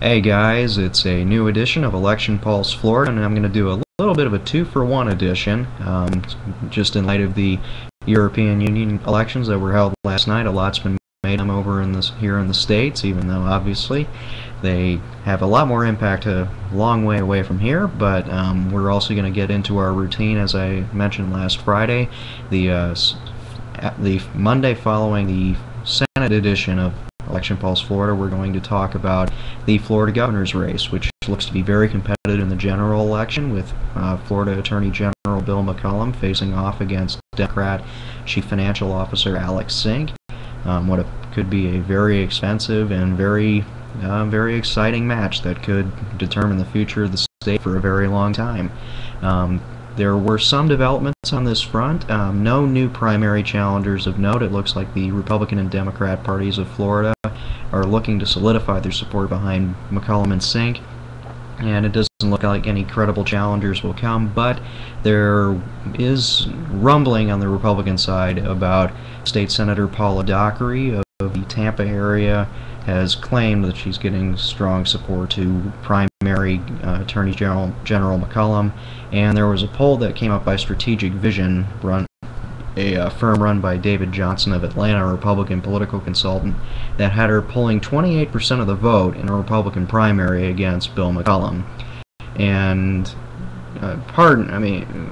Hey guys, it's a new edition of Election Pulse Florida, and I'm going to do a little bit of a two-for-one edition, just in light of the European Union elections that were held last night. A lot's been made over here in the States, even though obviously they have a lot more impact a long way away from here, but we're also going to get into our routine, as I mentioned last Friday. The Monday following the Senate edition of Election Pulse Florida, we're going to talk about the Florida governor's race, which looks to be very competitive in the general election, with Florida Attorney General Bill McCollum facing off against Democrat Chief Financial Officer Alex Sink. Could be a very expensive and very exciting match that could determine the future of the state for a very long time. There were some developments on this front. No new primary challengers of note. It looks like the Republican and Democrat parties of Florida are looking to solidify their support behind McCollum and Sink, and it doesn't look like any credible challengers will come, but there is rumbling on the Republican side about State Senator Paula Dockery of the Tampa area has claimed that she's getting strong support to primary Attorney General McCollum, and there was a poll that came up by Strategic Vision, a firm run by David Johnson of Atlanta, a Republican political consultant, that had her pulling 28% of the vote in a Republican primary against Bill McCollum. And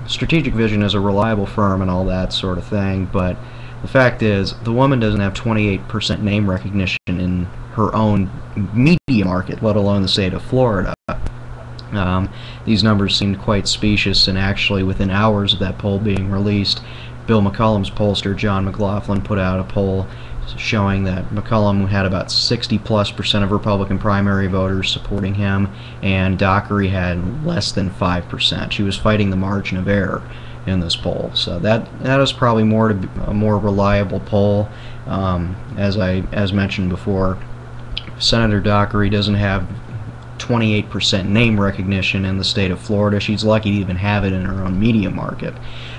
Strategic Vision is a reliable firm and all that sort of thing, but the fact is, the woman doesn't have 28% name recognition in her own media market, let alone the state of Florida. These numbers seemed quite specious, and actually within hours of that poll being released, Bill McCollum's pollster, John McLaughlin, put out a poll showing that McCollum had about 60+% of Republican primary voters supporting him, and Dockery had less than 5%. She was fighting the margin of error in this poll, so that is probably a more reliable poll. As mentioned before, Senator Dockery doesn't have 28% name recognition in the state of Florida. She's lucky to even have it in her own media market,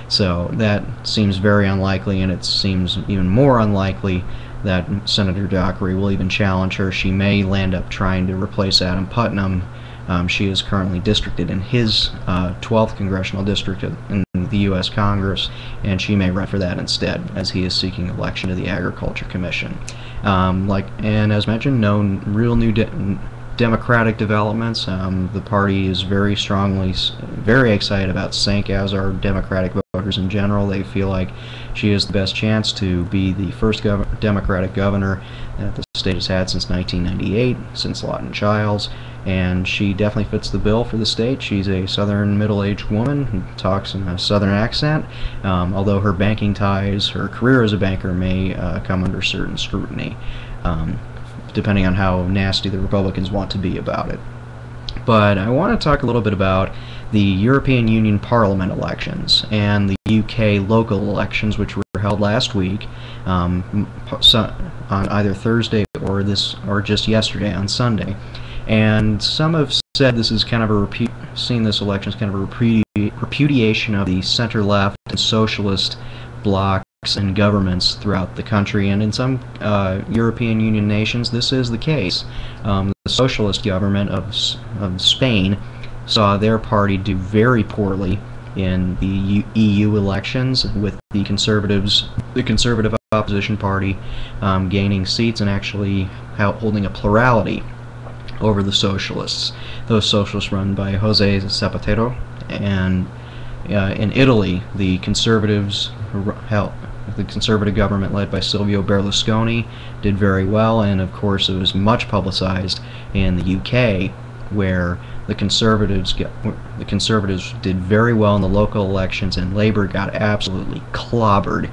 so that seems very unlikely, and it seems even more unlikely that Senator Dockery will even challenge her. She may land up trying to replace Adam Putnam. She is currently districted in his 12th congressional district in the U.S. Congress, and she may run for that instead, as he is seeking election to the Agriculture Commission. And as mentioned, no real new Democratic developments. The party is very excited about Sink, as are Democratic voters in general. They feel like she has the best chance to be the first Democratic governor that the state has had since 1998, since Lawton Chiles, and she definitely fits the bill for the state. She's a southern middle-aged woman who talks in a southern accent, although her banking ties, her career as a banker may come under certain scrutiny, depending on how nasty the Republicans want to be about it. But I want to talk a little bit about the European Union Parliament elections and the UK local elections, which were held last week, on either Thursday or just yesterday on Sunday. And some have said this is kind of seen this election as kind of a repudiation of the center-left and socialist blocs and governments throughout the country, and in some European Union nations this is the case. The socialist government of Spain saw their party do very poorly in the EU elections, with the conservative opposition party gaining seats and actually holding a plurality over the socialists. Those socialists run by Jose Zapatero, and in Italy, the conservative government led by Silvio Berlusconi did very well, and of course it was much publicized in the UK, where the Conservatives did very well in the local elections, and Labour got absolutely clobbered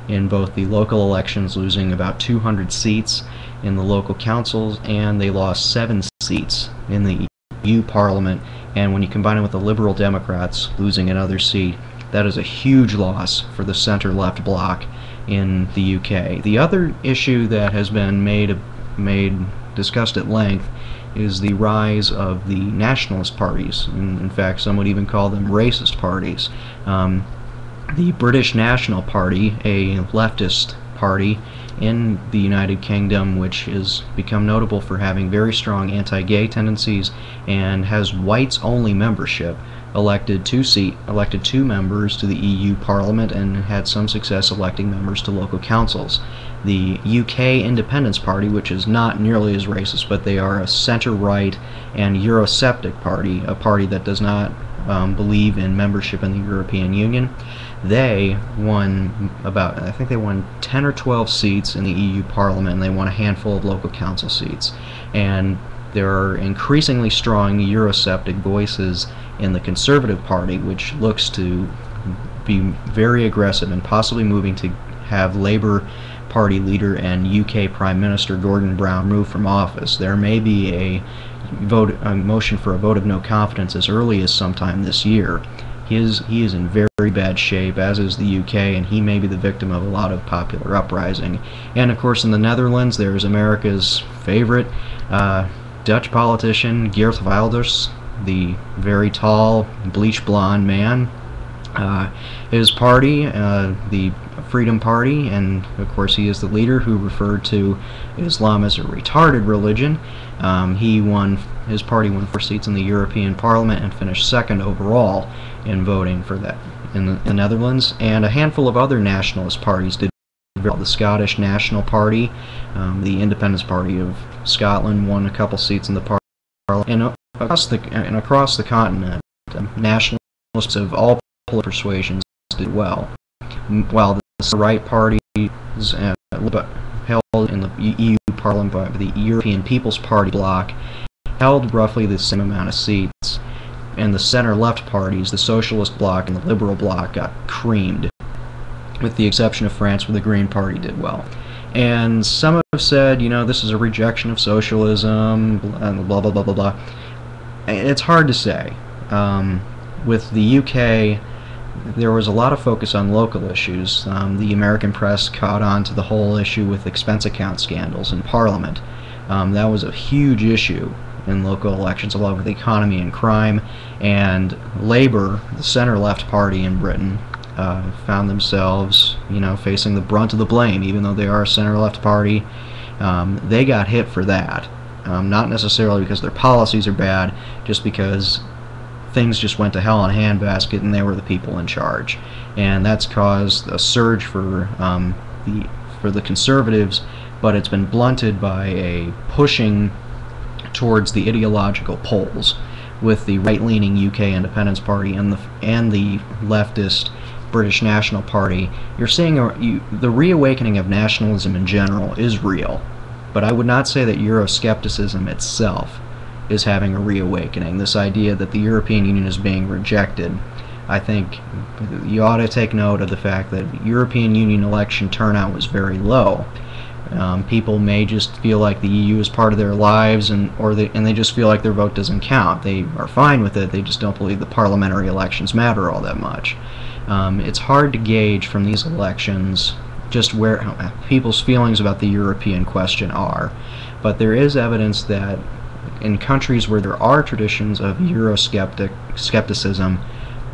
in both the local elections, losing about 200 seats in the local councils, and they lost 7 seats in the EU Parliament. And when you combine it with the Liberal Democrats losing another seat, that is a huge loss for the center-left bloc in the UK. The other issue that has been discussed at length is the rise of the nationalist parties. In fact, some would even call them racist parties. The British National Party, a leftist party, in the United Kingdom, which has become notable for having very strong anti-gay tendencies and has whites-only membership, elected two members to the EU Parliament and had some success electing members to local councils. The UK Independence Party, which is not nearly as racist, but they are a center-right and Eurosceptic party, a party that does not believe in membership in the European Union. They won I think they won 10 or 12 seats in the EU Parliament, and they won a handful of local council seats. And there are increasingly strong Eurosceptic voices in the Conservative Party, which looks to be very aggressive and possibly moving to have Labour Party leader and UK Prime Minister Gordon Brown moved from office. There may be a motion for a vote of no confidence as early as sometime this year. He is in very bad shape, as is the UK, and he may be the victim of a lot of popular uprising. And of course in the Netherlands there's America's favorite Dutch politician, Geert Wilders, the very tall, bleach blonde man. His party, the Freedom Party, and of course he is the leader who referred to Islam as a retarded religion. His party won 4 seats in the European Parliament and finished second overall in voting for that in the Netherlands. And a handful of other nationalist parties did well. The Scottish National Party, the Independence Party of Scotland won a couple seats in the Parliament, and across the continent, nationalists of all political persuasions did well, while the right parties held in the EU Parliament by the European People's Party bloc held roughly the same amount of seats, and the center-left parties, the Socialist bloc and the Liberal bloc, got creamed, with the exception of France, where the Green Party did well. And some have said, you know, this is a rejection of socialism, and blah blah blah blah blah. It's hard to say. With the UK, there was a lot of focus on local issues. The American press caught on to the whole issue with expense account scandals in Parliament. That was a huge issue in local elections, along with the economy and crime. And Labour, the center-left party in Britain, found themselves, you know, facing the brunt of the blame, even though they are a center-left party. They got hit for that. Not necessarily because their policies are bad, just because things just went to hell in a handbasket and they were the people in charge. And that's caused a surge for the Conservatives, but it's been blunted by a pushing towards the ideological poles with the right-leaning UK Independence Party and the leftist British National Party. You're seeing the reawakening of nationalism in general is real, but I would not say that Euroscepticism itself is having a reawakening. This idea that the European Union is being rejected, I think you ought to take note of the fact that European Union election turnout was very low. People may just feel like the EU is part of their lives, and they just feel like their vote doesn't count. They are fine with it, they just don't believe the parliamentary elections matter all that much. It's hard to gauge from these elections just where people's feelings about the European question are, but there is evidence that in countries where there are traditions of Euroscepticism,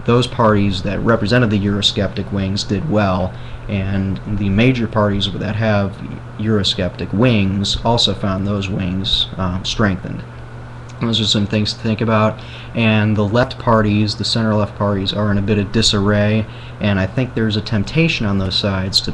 those parties that represented the Eurosceptic wings did well, and the major parties that have Eurosceptic wings also found those wings strengthened. Those are some things to think about. And the left parties, the center-left parties, are in a bit of disarray, and I think there's a temptation on those sides to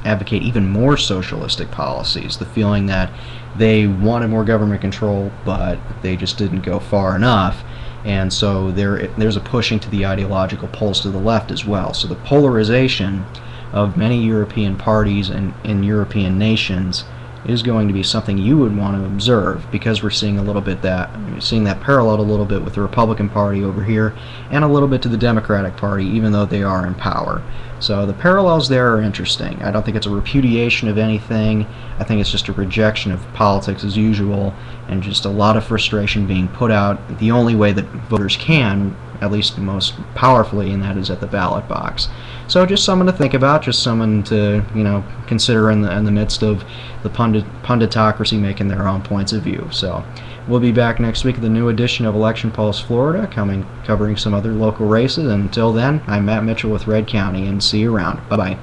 advocate even more socialistic policies. The feeling that they wanted more government control, but they just didn't go far enough. And so there's a pushing to the ideological poles to the left as well. So the polarization of many European parties and in European nations is going to be something you would want to observe, because we're seeing that paralleled a little bit with the Republican Party over here, and a little bit to the Democratic Party, even though they are in power. So the parallels there are interesting. I don't think it's a repudiation of anything. I think it's just a rejection of politics as usual, and just a lot of frustration being put out the only way that voters can, at least most powerfully, and that is at the ballot box. So just someone to think about, just someone to, you know, consider in the midst of the punditocracy making their own points of view. So we'll be back next week with a new edition of Election Pulse Florida, covering some other local races. And until then, I'm Matt Mitchell with Red County, and see you around. Bye-bye.